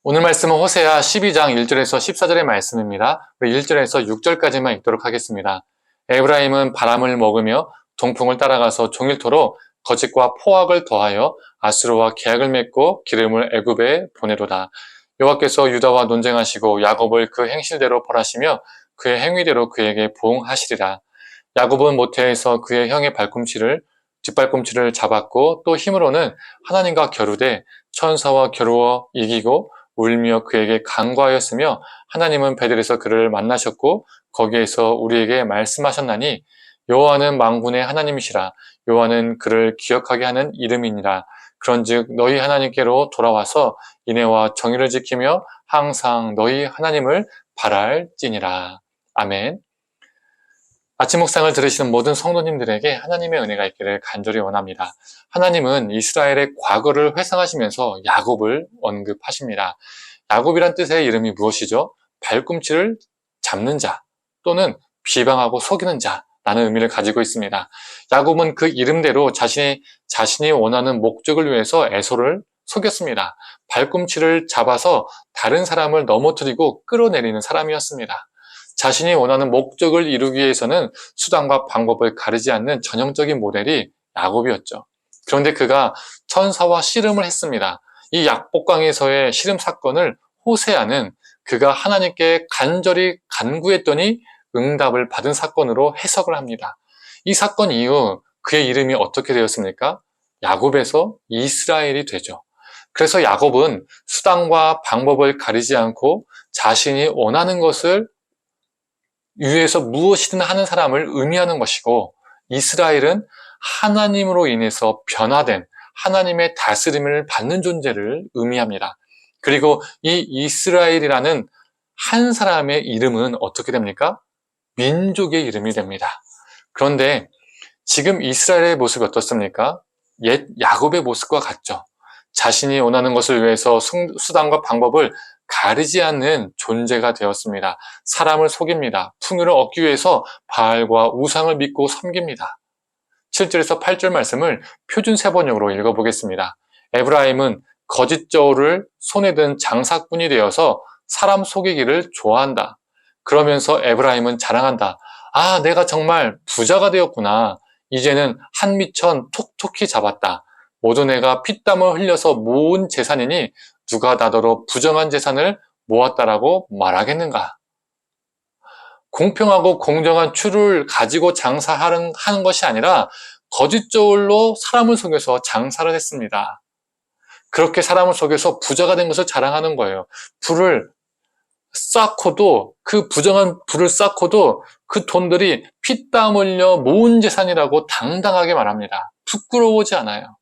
오늘 말씀은 호세아 12장 1절에서 14절의 말씀입니다. 우리 1절에서 6절까지만 읽도록 하겠습니다. 에브라임은 바람을 먹으며 동풍을 따라가서 종일토록 거짓과 포악을 더하여 아수르와 계약을 맺고 기름을 애굽에 보내도다. 여호와께서 유다와 논쟁하시고 야곱을 그 행실대로 벌하시며 그의 행위대로 그에게 보응하시리라. 야곱은 모태에서 그의 형의 뒷발꿈치를 잡았고 또 힘으로는 하나님과 겨루되 천사와 겨루어 이기고 울며 그에게 간구하였으며 하나님은 베델에서 그를 만나셨고 거기에서 우리에게 말씀하셨나니 여호와는 만군의 하나님이시라. 여호와는 그를 기억하게 하는 이름이니라. 그런즉 너희 하나님께로 돌아와서 인애와 정의를 지키며 항상 너희 하나님을 바랄지니라. 아멘. 아침 묵상을 들으시는 모든 성도님들에게 하나님의 은혜가 있기를 간절히 원합니다. 하나님은 이스라엘의 과거를 회상하시면서 야곱을 언급하십니다. 야곱이란 뜻의 이름이 무엇이죠? 발꿈치를 잡는 자 또는 비방하고 속이는 자라는 의미를 가지고 있습니다. 야곱은 그 이름대로 자신이 원하는 목적을 위해서 에서를 속였습니다. 발꿈치를 잡아서 다른 사람을 넘어뜨리고 끌어내리는 사람이었습니다. 자신이 원하는 목적을 이루기 위해서는 수단과 방법을 가리지 않는 전형적인 모델이 야곱이었죠. 그런데 그가 천사와 씨름을 했습니다. 이 약복강에서의 씨름 사건을 호세아는 그가 하나님께 간절히 간구했더니 응답을 받은 사건으로 해석을 합니다. 이 사건 이후 그의 이름이 어떻게 되었습니까? 야곱에서 이스라엘이 되죠. 그래서 야곱은 수단과 방법을 가리지 않고 자신이 원하는 것을 위해서 무엇이든 하는 사람을 의미하는 것이고, 이스라엘은 하나님으로 인해서 변화된 하나님의 다스림을 받는 존재를 의미합니다. 그리고 이 이스라엘이라는 한 사람의 이름은 어떻게 됩니까? 민족의 이름이 됩니다. 그런데 지금 이스라엘의 모습이 어떻습니까? 옛 야곱의 모습과 같죠. 자신이 원하는 것을 위해서 수단과 방법을 가리지 않는 존재가 되었습니다. 사람을 속입니다. 풍요를 얻기 위해서 바알과 우상을 믿고 섬깁니다. 7절에서 8절 말씀을 표준 세번역으로 읽어보겠습니다. 에브라임은 거짓 저울을 손에 든 장사꾼이 되어서 사람 속이기를 좋아한다. 그러면서 에브라임은 자랑한다. 아, 내가 정말 부자가 되었구나. 이제는 한 미천 톡톡히 잡았다. 모두 내가 피땀을 흘려서 모은 재산이니 누가 나더러 부정한 재산을 모았다라고 말하겠는가? 공평하고 공정한 추를 가지고 장사하는 것이 아니라 거짓 저울로 사람을 속여서 장사를 했습니다. 그렇게 사람을 속여서 부자가 된 것을 자랑하는 거예요. 그 부정한 불을 쌓고도 그 돈들이 피땀 흘려 모은 재산이라고 당당하게 말합니다. 부끄러워하지 않아요.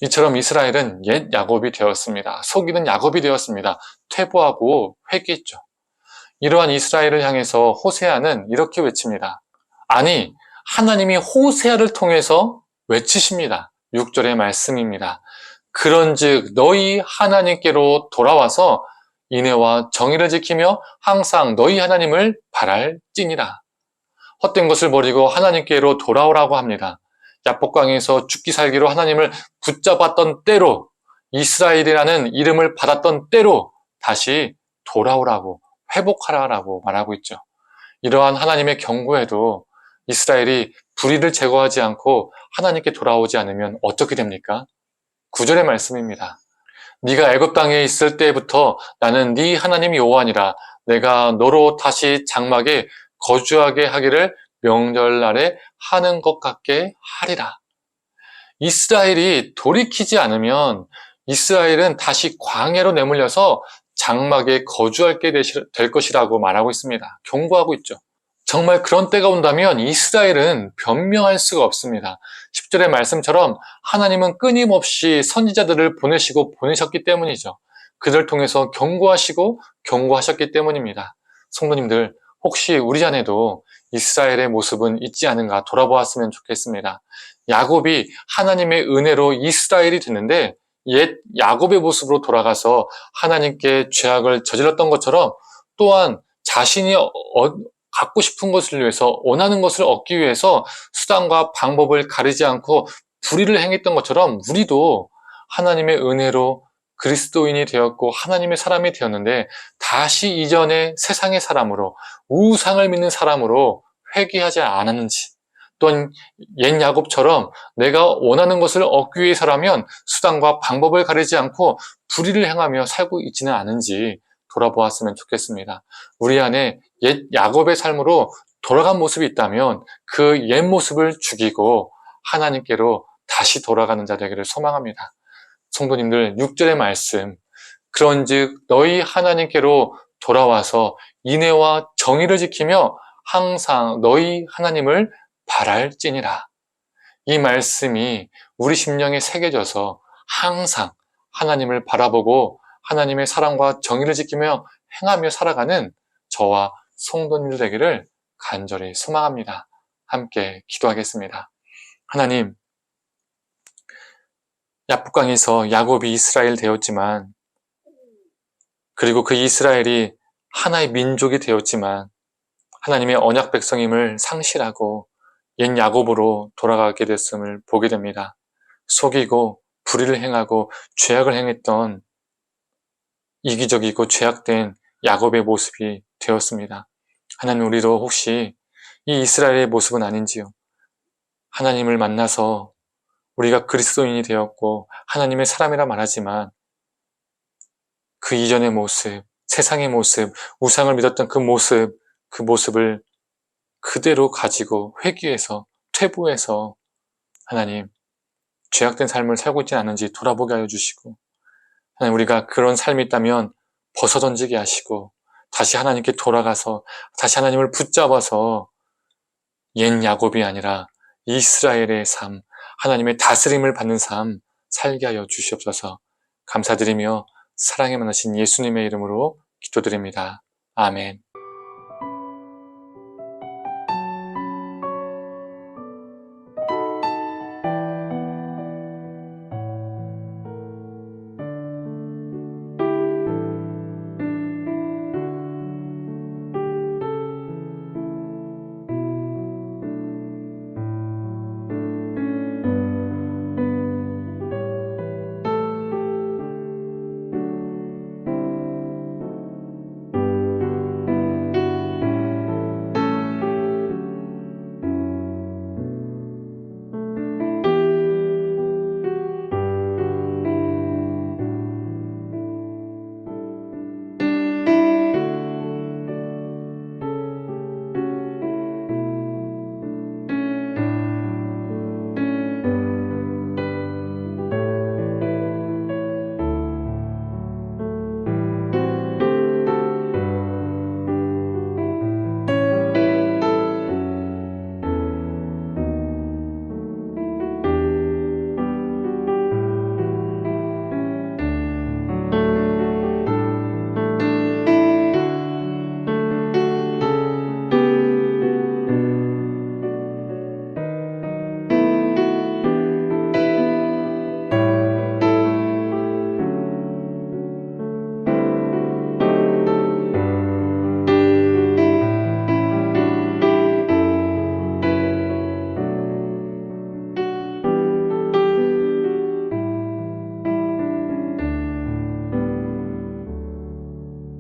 이처럼 이스라엘은 옛 야곱이 되었습니다. 속이는 야곱이 되었습니다. 퇴보하고 회개했죠. 이러한 이스라엘을 향해서 호세아는 이렇게 외칩니다. 아니, 하나님이 호세아를 통해서 외치십니다. 6절의 말씀입니다. 그런즉 너희 하나님께로 돌아와서 인애와 정의를 지키며 항상 너희 하나님을 바랄지니라. 헛된 것을 버리고 하나님께로 돌아오라고 합니다. 야복강에서 죽기 살기로 하나님을 붙잡았던 때로, 이스라엘이라는 이름을 받았던 때로 다시 돌아오라고, 회복하라라고 말하고 있죠. 이러한 하나님의 경고에도 이스라엘이 불의를 제거하지 않고 하나님께 돌아오지 않으면 어떻게 됩니까? 9절의 말씀입니다. 네가 애굽 땅에 있을 때부터 나는 네 하나님 여호와니라. 내가 너로 다시 장막에 거주하게 하기를 명절날에 하는 것 같게 하리라. 이스라엘이 돌이키지 않으면 이스라엘은 다시 광야로 내몰려서 장막에 거주하게 될 것이라고 말하고 있습니다. 경고하고 있죠. 정말 그런 때가 온다면 이스라엘은 변명할 수가 없습니다. 10절의 말씀처럼 하나님은 끊임없이 선지자들을 보내셨기 때문이죠. 그들을 통해서 경고하셨기 때문입니다. 성도님들, 혹시 우리 안에도 이스라엘의 모습은 있지 않은가 돌아보았으면 좋겠습니다. 야곱이 하나님의 은혜로 이스라엘이 됐는데 옛 야곱의 모습으로 돌아가서 하나님께 죄악을 저질렀던 것처럼, 또한 자신이 갖고 싶은 것을 위해서, 원하는 것을 얻기 위해서 수단과 방법을 가리지 않고 불의를 행했던 것처럼 우리도 하나님의 은혜로 그리스도인이 되었고 하나님의 사람이 되었는데 다시 이전의 세상의 사람으로 우상을 믿는 사람으로 회귀하지 않았는지, 또한 옛 야곱처럼 내가 원하는 것을 얻기 위해서라면 수단과 방법을 가리지 않고 불의를 행하며 살고 있지는 않은지 돌아보았으면 좋겠습니다. 우리 안에 옛 야곱의 삶으로 돌아간 모습이 있다면 그 옛 모습을 죽이고 하나님께로 다시 돌아가는 자 되기를 소망합니다. 성도님들, 6절의 말씀, 그런즉 너희 하나님께로 돌아와서 인애와 정의를 지키며 항상 너희 하나님을 바랄지니라. 이 말씀이 우리 심령에 새겨져서 항상 하나님을 바라보고 하나님의 사랑과 정의를 지키며 행하며 살아가는 저와 성도님들 되기를 간절히 소망합니다. 함께 기도하겠습니다. 하나님, 야복강에서 야곱이 이스라엘 되었지만, 그리고 그 이스라엘이 하나의 민족이 되었지만 하나님의 언약 백성임을 상실하고 옛 야곱으로 돌아가게 됐음을 보게 됩니다. 속이고 불의를 행하고 죄악을 행했던 이기적이고 죄악된 야곱의 모습이 되었습니다. 하나님, 우리도 혹시 이 이스라엘의 모습은 아닌지요? 하나님을 만나서 우리가 그리스도인이 되었고 하나님의 사람이라 말하지만 그 이전의 모습, 세상의 모습, 우상을 믿었던 그 모습을 그대로 가지고 회귀해서 퇴보해서 하나님, 죄악된 삶을 살고 있지 않은지 돌아보게 하여 주시고, 하나님, 우리가 그런 삶이 있다면 벗어던지게 하시고 다시 하나님께 돌아가서 다시 하나님을 붙잡아서 옛 야곱이 아니라 이스라엘의 삶, 하나님의 다스림을 받는 삶 살게 하여 주시옵소서. 감사드리며 사랑에 만나신 예수님의 이름으로 기도드립니다. 아멘.